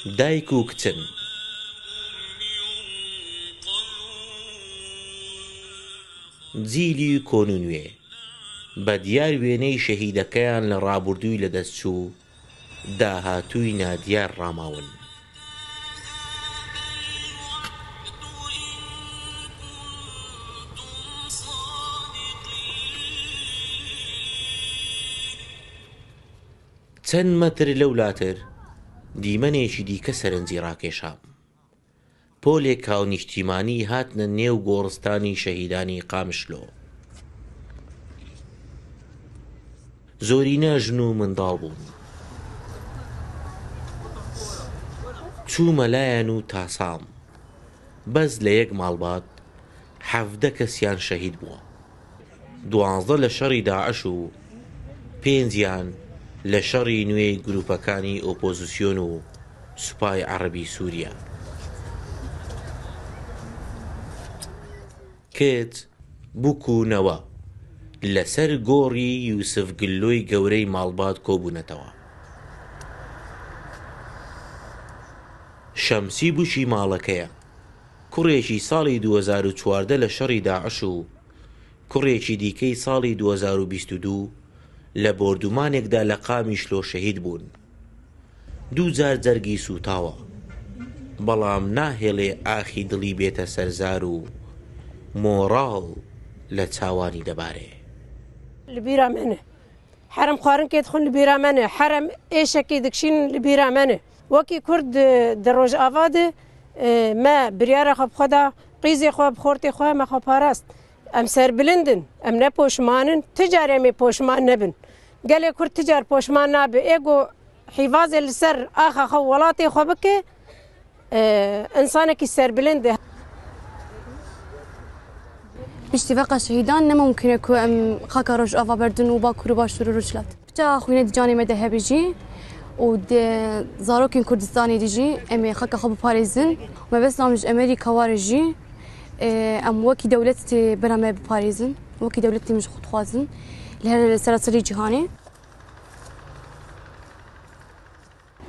دایک و کچن جیلی کۆن و نوێ بە دیار وێنەی شەهیدەکەیان لە ڕابردووی لەدەستچوو داهاتووی نادیار ڕاماون. چەند مەتر لەولاتر دیمەنێکی دیکە سەرنجی ڕاکێشام. پۆلێک کاونیشتیمانی هاتنە نێو گۆڕستانی شەهیدانی قامشلۆ. زۆرینە ژن و منداڵ بوون. چوومە لایەن و تاسام بەس لە یەک ماڵبات 17 کەسیان شەهید بووە. 12 لە شەڕی داعش و 5 لە شەڕی نوێی گروپەکانی ئۆپۆزیسیۆن و سوپای عەرەبی سووریا. کێت بووکوونەوە لەسەر گۆڕی یوسف گلۆی گەورەی ماڵبات کۆبوونەتەوە. شەمسی بوشی ماڵەکەیە، کوڕێکی ساڵی 2014 لە شەڕی داعش و کوڕێکی دیکەی ساڵی 2022 لە بۆردومانێکدا لە قامیشلۆ شەهید بوون. 2 جار جەرگی سوتاوە، بەڵام ناهێڵێ ئاخی دڵی بێتە سەرزار و مۆڕاڵ لە چاوانی دەبارێ. لبیرا منه حرم خوارن کێت خون لبیرا منه حرم ئێشەکەی دکشین لبیرا منه وەکی کورد دەڕۆژ ئاوادە ما بریارە خۆ بخۆدا قیزی خۆ بخۆرتی خۆ مەخۆ پاراست ئەم سەر بلندن ئەم نەپۆشمانن تجارێ ئەمێ پۆشمان نەبن گەلێ کورد تجار پۆشمان نابێ ئێگۆ حیڤازێ لەسەر ئاخا خۆ وڵاتی خۆ بکە ئینسانێکی سەر بلندە. اشتفاق شهيدان نما ممكن يكون خاكا روج افا بردن وباكور وباشور ورجلات بجا خوينا دجاني مده بيجي ود زاروكين كردستاني ديجي امي خاكا خو باريزن وما بس نامج امريكا وارجي ام وكي دولتي برامه بباريزن وكي دولتي مش خد خوازن لهر سراسري جهاني.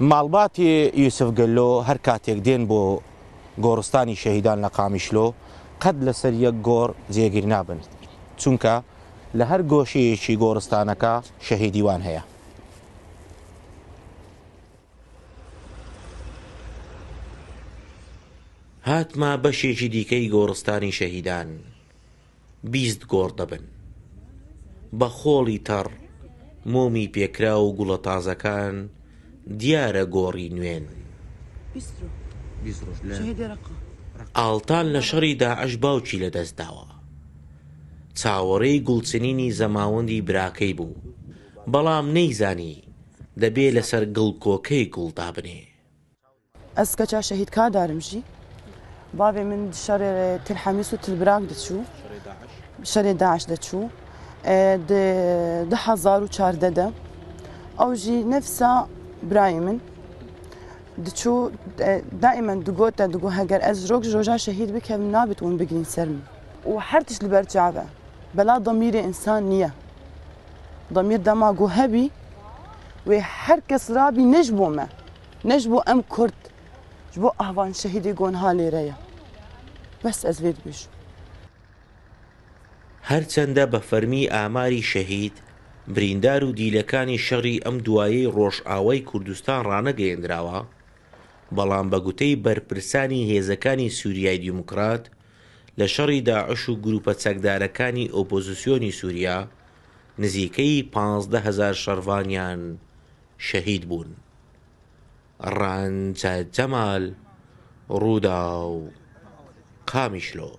ماڵباتی یوسف گەلۆ هەر کاتێک دێن بۆ گۆڕستانی شەهیدان لە قامیشلۆ قەت لەسەر یەک گۆڕ جێگیر نابن، چونکە لە هەر گۆشەیەکی گۆڕستانەکە شەهیدیوان هەیە. هاتمە بەشێکی دیکەی گۆڕستانی شەهیدان 20 گۆڕ دەبن بە خۆڵی تەڕ مۆمی پێکرا و گوڵە تازەکان دیارە گۆڕی نوێن. ئاڵتان لە شەڕی داعش باوکی لەدەست داوە. چاوەڕێی گوڵچنینی زەماوەندی براکەی بوو، بەڵام نەیزانی دەبێ لەسەر گڵکۆکەی گوڵدا بنێ. ئەس کەچا شەهید کادارمژی بابێ من شەڕێ تلحەمیس و تلبراک دەچوو شەڕێ داعش دەچوو 2014 ئەوژی نەفسا برای من دچوو دائما دگوتە دگو هەگەر ئەس ڕۆژا شەهید بکەم نابێت ون بگرین سەرم و هەرتش لەبەر چاوە بەلا دەمیرە ئینسان نییە دەمیر دەماگۆ هەبی وێ هەر کەس رابی نەش بۆ مە نەش بۆ ئەم کورد ji بۆ ئاوان شەهیدی گۆنها لێرەیە بەس ئەس لێت بێژ. هەرچەندە بە فەرمی ئاماری شەهید بریندار و دیلەکانی شەڕی ئەم دوایەی ڕۆژئاوای کوردستان ڕانەگەیەندراوە، بەڵام بە گوتەی بەرپرسانی هێزەکانی سووریای دیموکرات لە شەڕی داعش و گروپە چەکدارەکانی ئۆپۆزیسیۆنی سووریا نزیکەی 15,000 شەڕڤانیان شەهید بوون. ڕەنجە جەمال ڕوودا و قامیشلۆ.